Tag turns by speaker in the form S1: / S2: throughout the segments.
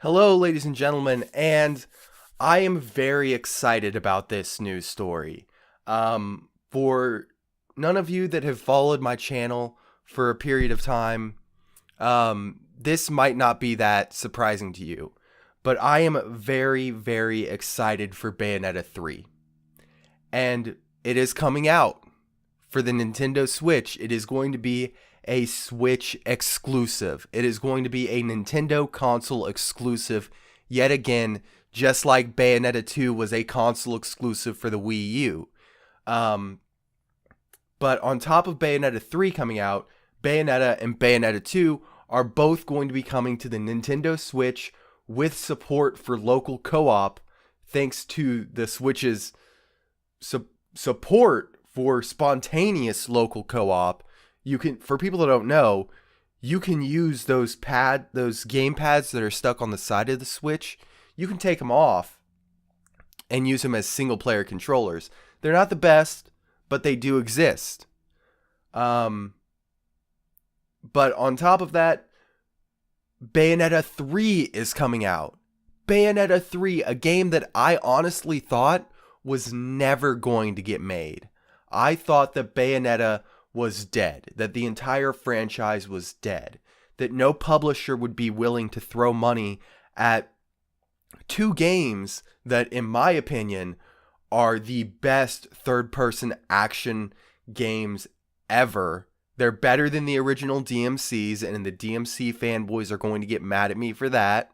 S1: Hello, ladies and gentlemen, and I am very excited about this news story. For none of you that have followed my channel for a period of time, this might not be that surprising to you, but I am very, very excited for Bayonetta 3. And it is coming out for the Nintendo Switch. It is going to be a Switch exclusive. It is going to be a Nintendo console exclusive yet again, just like Bayonetta 2 was a console exclusive for the Wii U. But on top of Bayonetta 3 coming out, Bayonetta and Bayonetta 2 are both going to be coming to the Nintendo Switch with support for local co-op, thanks to the Switch's support for spontaneous local co-op. You can, for people that don't know, you can use those game pads that are stuck on the side of the Switch. You can take them off and use them as single player controllers. They're not the best, but they do exist. But on top of that, Bayonetta 3 is coming out. Bayonetta 3, a game that I honestly thought was never going to get made. I thought that Bayonetta was dead, that the entire franchise was dead, that no publisher would be willing to throw money at two games that, in my opinion, are the best third-person action games ever. They're better than the original DMCs, and the DMC fanboys are going to get mad at me for that.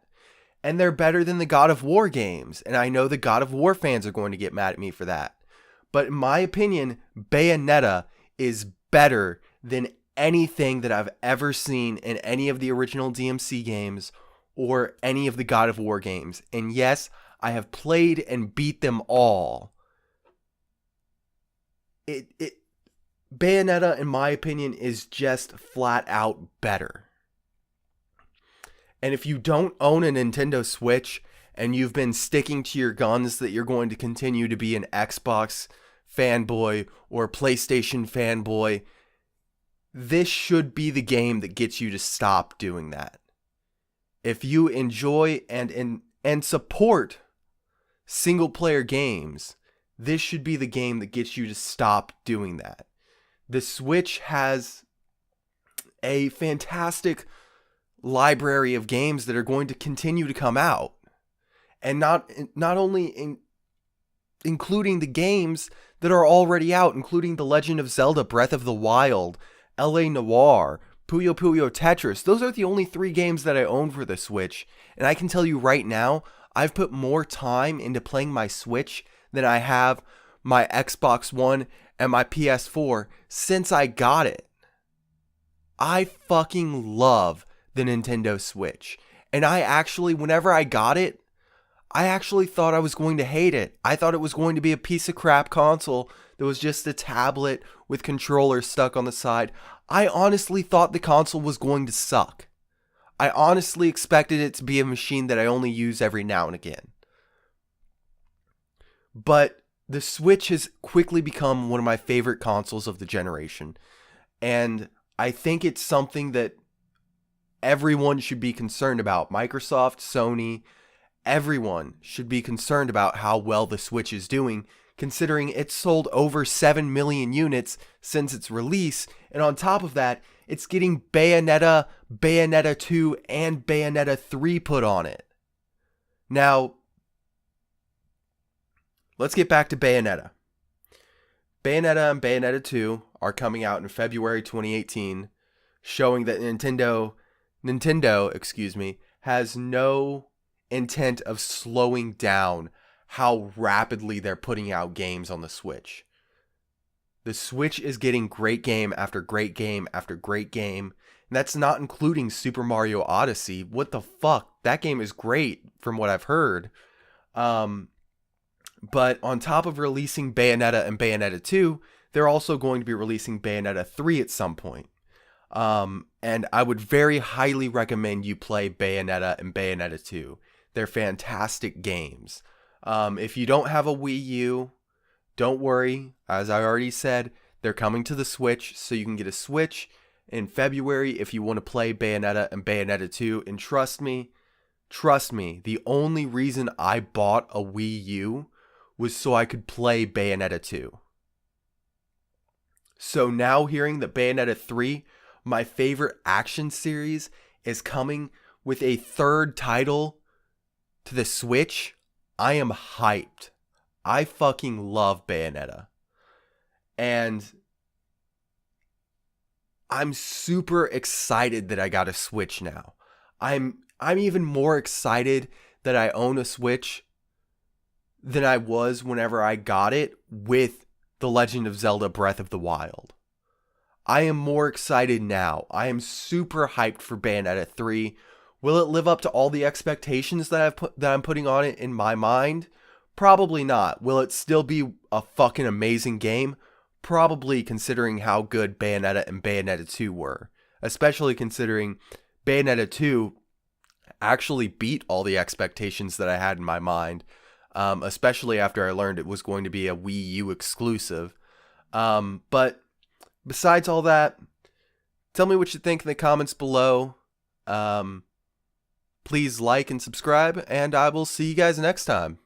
S1: And they're better than the God of War games, and I know the God of War fans are going to get mad at me for that. But in my opinion, Bayonetta is better than anything that I've ever seen in any of the original DMC games or any of the God of War games. And yes, I have played and beat them all. Bayonetta, in my opinion, is just flat out better. And if you don't own a Nintendo Switch and you've been sticking to your guns that you're going to continue to be an Xbox fanboy or PlayStation fanboy, this should be the game that gets you to stop doing that. If you enjoy and support single player games, this should be the game that gets you to stop doing that. The Switch has a fantastic library of games that are going to continue to come out, and not only including the games that are already out, including The Legend of Zelda Breath of the Wild, LA Noire, Puyo Puyo Tetris. Those are the only 3 games that I own for the Switch, and I can tell you right now, I've put more time into playing my Switch than I have my Xbox One and my PS4 since I got it. I fucking love the Nintendo Switch, and I actually, whenever I got it, I actually thought I was going to hate it. I thought it was going to be a piece of crap console that was just a tablet with controllers stuck on the side. I honestly thought the console was going to suck. I honestly expected it to be a machine that I only use every now and again. But the Switch has quickly become one of my favorite consoles of the generation. And I think it's something that everyone should be concerned about. Microsoft, Sony, everyone should be concerned about how well the Switch is doing, considering it's sold over 7 million units since its release, and on top of that, it's getting Bayonetta, Bayonetta 2, and Bayonetta 3 put on it. Now, let's get back to Bayonetta. Bayonetta and Bayonetta 2 are coming out in February 2018, showing that Nintendo, has no intent of slowing down how rapidly they're putting out games on the Switch. The Switch is getting great game after great game after great game. And that's not including Super Mario Odyssey. What the fuck? That game is great from what I've heard. But on top of releasing Bayonetta and Bayonetta 2, they're also going to be releasing Bayonetta 3 at some point. And I would very highly recommend you play Bayonetta and Bayonetta 2. They're fantastic games. If you don't have a Wii U, don't worry. As I already said, they're coming to the Switch, so you can get a Switch in February if you want to play Bayonetta and Bayonetta 2. And trust me, Trust me, the only reason I bought a Wii U was so I could play Bayonetta 2. So now hearing that Bayonetta 3, my favorite action series, is coming with a third title to the Switch, I am hyped. I fucking love Bayonetta. And I'm super excited that I got a Switch now. I'm even more excited that I own a Switch than I was whenever I got it with The Legend of Zelda Breath of the Wild. I am more excited now. I am super hyped for Bayonetta 3. Will it live up to all the expectations that I'm putting on it in my mind? Probably not. Will it still be a fucking amazing game? Probably, considering how good Bayonetta and Bayonetta 2 were. Especially considering Bayonetta 2 actually beat all the expectations that I had in my mind. Especially after I learned it was going to be a Wii U exclusive. But besides all that, tell me what you think in the comments below. Please like and subscribe, and I will see you guys next time.